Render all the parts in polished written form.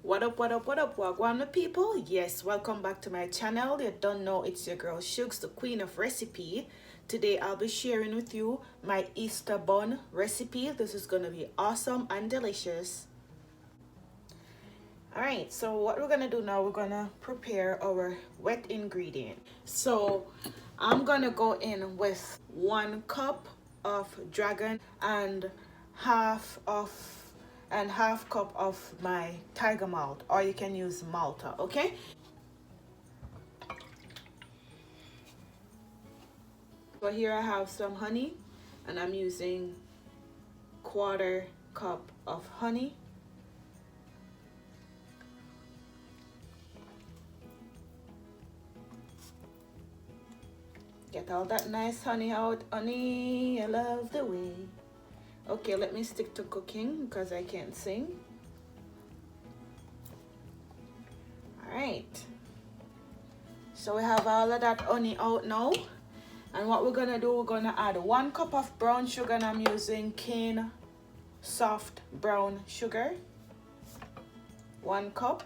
What up, Wagwan people? Yes, welcome back to my channel. You don't know, it's your girl Shugs, the queen of recipe. Today I'll be sharing with you my Easter bun recipe. This is gonna be awesome and delicious. Alright, so what we're gonna do now, we're gonna prepare our wet ingredient. So I'm gonna go in with 1 cup of dragon and half cup of my tiger malt, or you can use Malta, okay? So here I have some honey, and I'm using 1/4 cup of honey. Get all that nice honey out, honey, I love the way. Okay, let me stick to cooking because I can't sing. Alright, so we have all of that honey out now, and what we're gonna do, we're gonna add 1 cup of brown sugar, and I'm using cane soft brown sugar, 1 cup.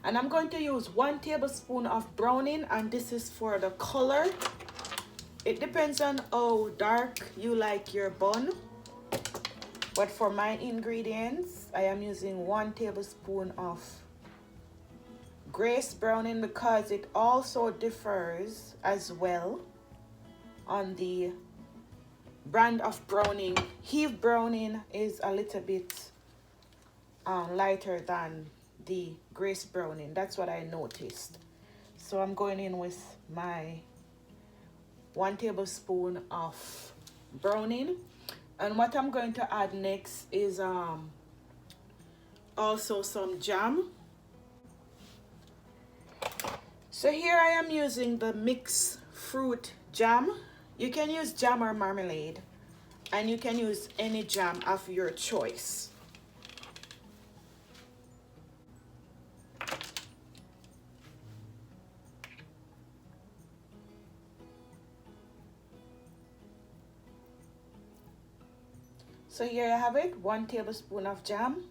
And I'm going to use 1 tablespoon of browning, and this is for the color. It depends on how dark you like your bun, but for my ingredients I am using 1 tablespoon of Grace browning, because it also differs as well on the brand of browning. Heave browning is a little bit lighter than the Grace browning. That's what I noticed. So I'm going in with my 1 tablespoon of browning, and what I'm going to add next is also some jam. So here I am using the mixed fruit jam. You can use jam or marmalade, and you can use any jam of your choice. So here I have it, 1 tablespoon of jam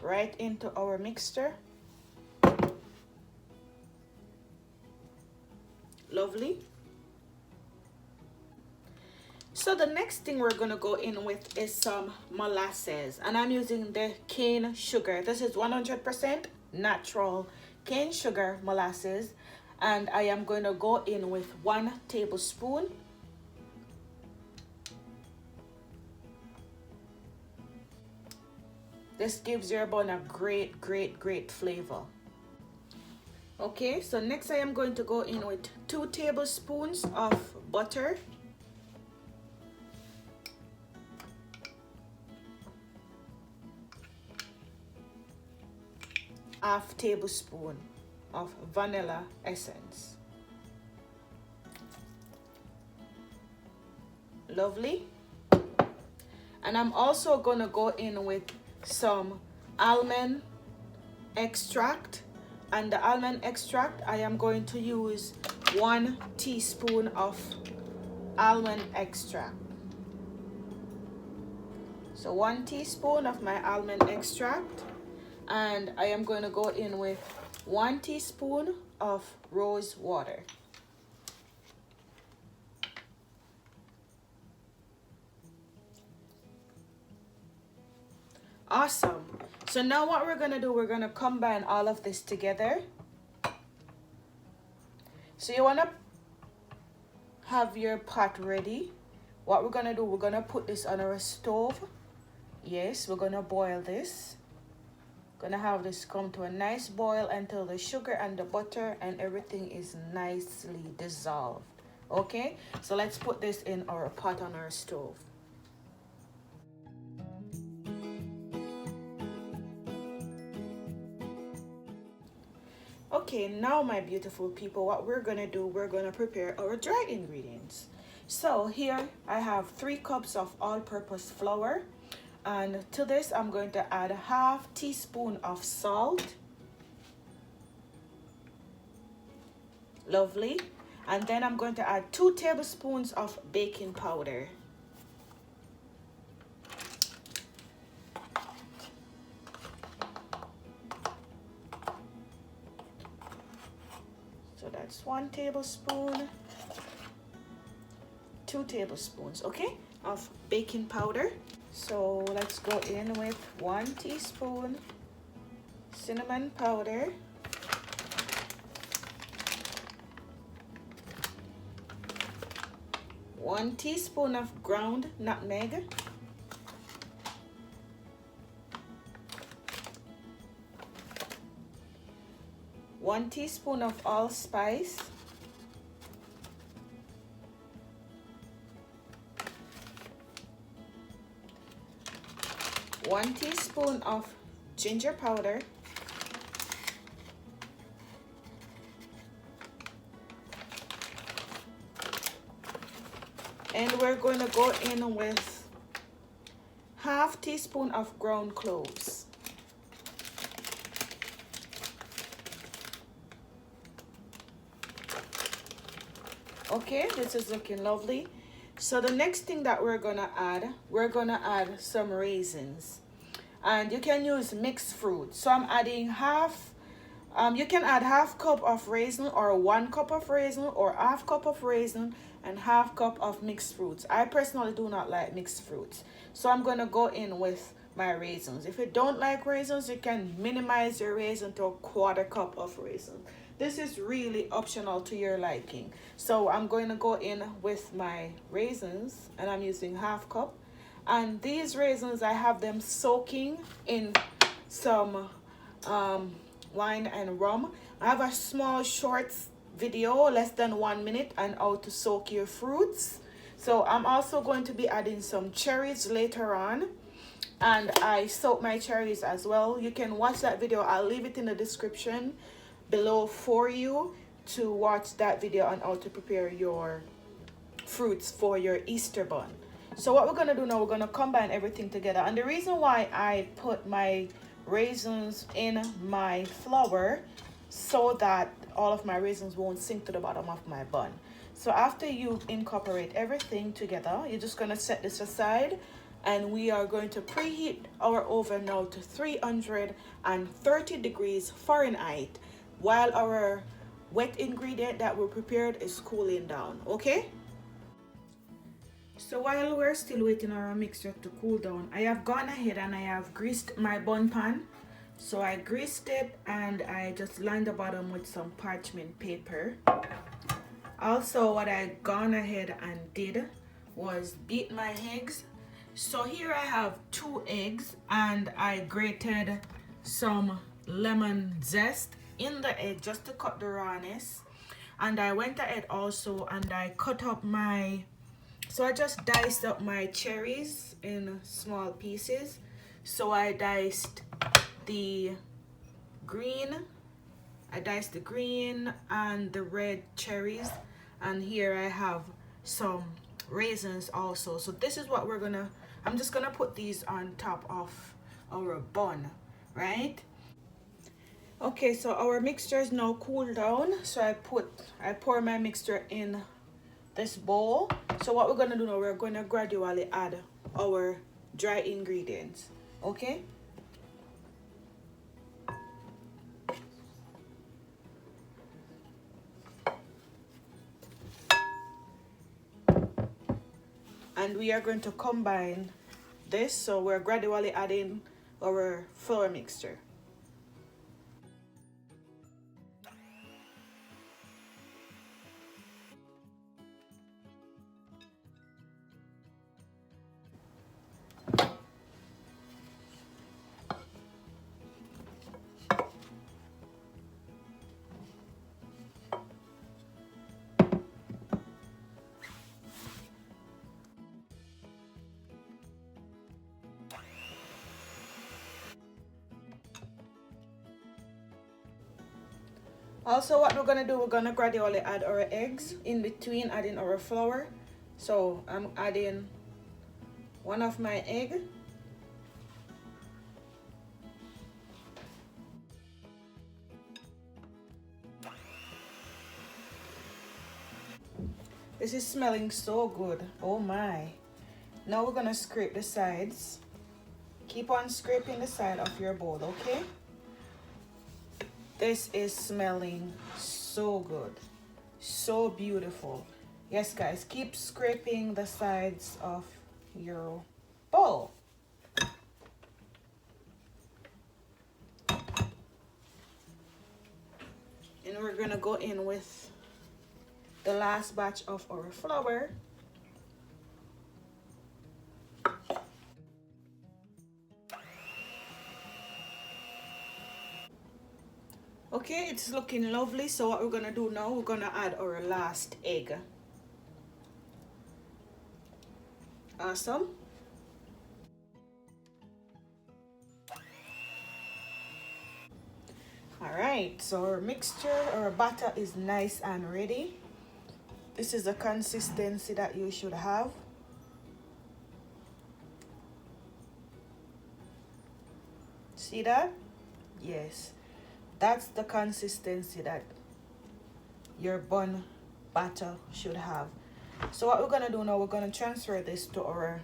right into our mixture. Lovely. So the next thing we're gonna go in with is some molasses, and I'm using the cane sugar. This is 100% natural cane sugar molasses, and I am going to go in with 1 tablespoon. This gives your bun a great flavor. Okay, so next I am going to go in with 2 tablespoons of butter. Half tablespoon of vanilla essence. Lovely. And I'm also gonna go in with some almond extract, and the almond extract I am going to use 1 teaspoon of almond extract. So 1 teaspoon of my almond extract, and I am going to go in with 1 teaspoon of rose water. Awesome. So now what we're gonna do, we're gonna combine all of this together. So you wanna have your pot ready. What we're gonna do, we're gonna put this on our stove. Yes, we're gonna boil this. Gonna have this come to a nice boil until the sugar and the butter and everything is nicely dissolved. Okay, so let's put this in our pot on our stove. Okay, now my beautiful people, what we're gonna do, we're gonna prepare our dry ingredients. So here I have 3 cups of all-purpose flour, and to this I'm going to add a half teaspoon of salt. Lovely. And then I'm going to add 2 tablespoons of baking powder. 1 tablespoon, 2 tablespoons, okay, of baking powder. So let's go in with 1 teaspoon cinnamon powder, 1 teaspoon of ground nutmeg, 1 teaspoon of allspice, 1 teaspoon of ginger powder, 1 we're going to go in with 1/2 teaspoon of ground cloves. Okay, this is looking lovely. So the next thing that we're gonna add some raisins, and you can use mixed fruit. So I'm adding you can add 1/2 cup of raisin, or 1 cup of raisin, or 1/2 cup of raisin and 1/2 cup of mixed fruits. I personally do not like mixed fruits, so I'm gonna go in with my raisins. If you don't like raisins, you can minimize your raisin to 1/4 cup of raisin. This is really optional to your liking. So I'm going to go in with my raisins, and I'm using 1/2 cup. And these raisins, I have them soaking in some wine and rum. I have a small short video, less than 1 minute, on how to soak your fruits. So I'm also going to be adding some cherries later on, and I soak my cherries as well. You can watch that video. I'll leave it in the description below for you to watch that video on how to prepare your fruits for your Easter bun. So what we're going to do now, we're going to combine everything together. And the reason why I put my raisins in my flour, so that all of my raisins won't sink to the bottom of my bun. So after you incorporate everything together, you're just going to set this aside, and we are going to preheat our oven now to 330 degrees Fahrenheit while our wet ingredient that we prepared is cooling down, okay? So while we're still waiting our mixture to cool down, I have gone ahead and I have greased my bun pan. So I greased it, and I just lined the bottom with some parchment paper. Also, what I gone ahead and did was beat my eggs. So here I have 2 eggs, and I grated some lemon zest in the egg just to cut the rawness. And I went ahead also and I cut up so I just diced up my cherries in small pieces. So I diced the green and the red cherries, and here I have some raisins also. So this is what I'm just gonna put these on top of our bun, right? Okay, so our mixture is now cooled down. So I pour my mixture in this bowl. So what we're gonna do now, we're gonna gradually add our dry ingredients, okay? And we are going to combine this, so we're gradually adding our flour mixture. Also, what we're gonna do, we're gonna gradually add our eggs in between adding our flour. So I'm adding 1 of my egg. This is smelling so good. Oh my. Now we're gonna scrape the sides. Keep on scraping the side of your bowl, okay? This is smelling so good. So beautiful. Yes guys, keep scraping the sides of your bowl. And we're gonna go in with the last batch of our flour. Okay, it's looking lovely. So what we're gonna do now, we're gonna add our last egg. Awesome. All right, so our mixture, our batter is nice and ready. This is the consistency that you should have. See that? Yes, that's the consistency that your bun batter should have. So what we're gonna do now, we're gonna transfer this to our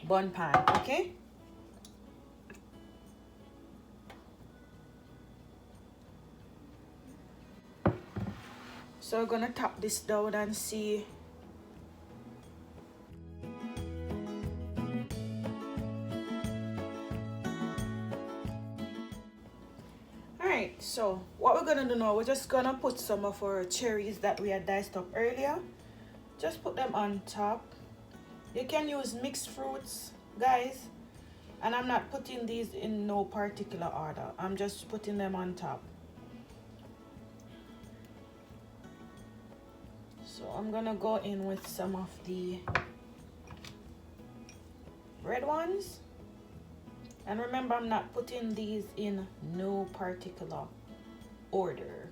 bun pan, okay? So we're gonna tap this down and see. Alright, so what we're gonna do now, we're just gonna put some of our cherries that we had diced up earlier. Just put them on top. You can use mixed fruits, guys. And I'm not putting these in no particular order. I'm just putting them on top. So I'm gonna go in with some of the red ones. And remember, I'm not putting these in no particular order.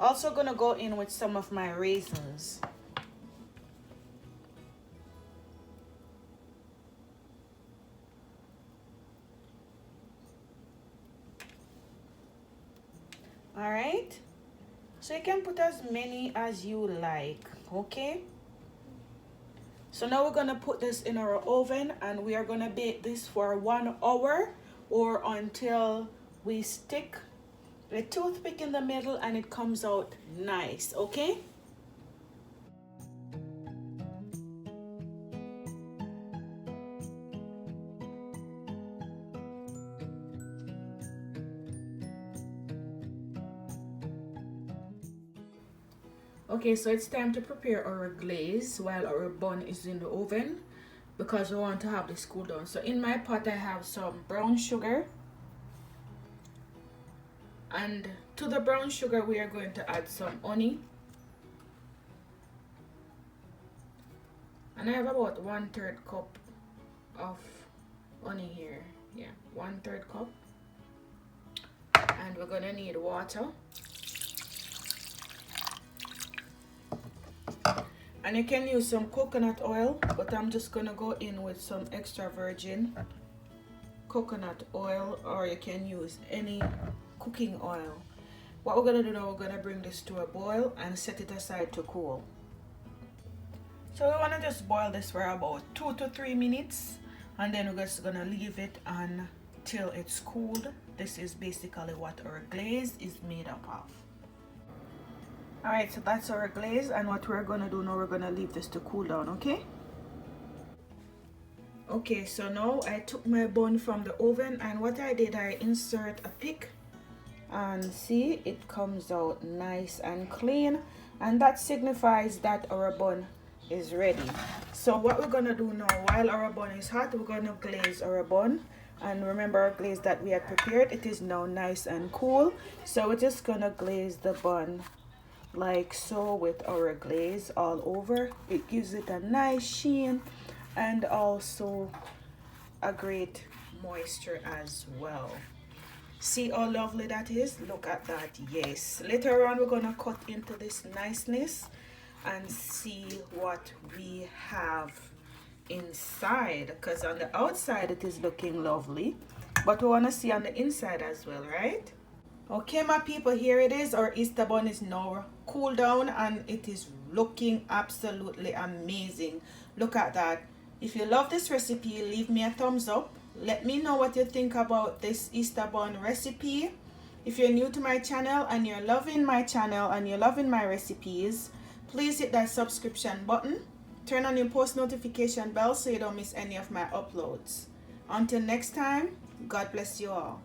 Also gonna go in with some of my raisins. All right, so you can put as many as you like, okay? So now we're gonna put this in our oven and we are gonna bake this for 1 hour or until we stick a toothpick in the middle and it comes out nice, okay? Okay, so it's time to prepare our glaze while our bun is in the oven because we want to have this cool down. So in my pot I have some brown sugar, and to the brown sugar we are going to add some honey, and I have about 1/3 cup of honey here. Yeah, 1/3 cup. And we're gonna need water. And you can use some coconut oil, but I'm just gonna go in with some extra virgin coconut oil, or you can use any cooking oil. What we're gonna do now, we're gonna bring this to a boil and set it aside to cool. So we wanna just boil this for about 2 to 3 minutes, and then we're just gonna leave it until it's cooled. This is basically what our glaze is made up of. Alright, so that's our glaze, and what we're gonna do now, we're gonna leave this to cool down, okay? Okay, so now I took my bun from the oven, and what I did, I insert a pick, and see, it comes out nice and clean, and that signifies that our bun is ready. So what we're gonna do now, while our bun is hot, we're gonna glaze our bun. And remember our glaze that we had prepared, it is now nice and cool. So we're just gonna glaze the bun like so with our glaze all over. It gives it a nice sheen and also a great moisture as well. See how lovely that is? Look at that. Yes, later on we're gonna cut into this niceness and see what we have inside, because on the outside it is looking lovely, but we want to see on the inside as well, right? Okay, my people, here it is. Our Easter bun is now cooled down and it is looking absolutely amazing. Look at that. If you love this recipe, leave me a thumbs up Let me know what you think about this Easter bun recipe. If you're new to my channel and you're loving my channel and you're loving my recipes, please hit that subscription button. Turn on your post notification bell so you don't miss any of my uploads. Until next time, God bless you all.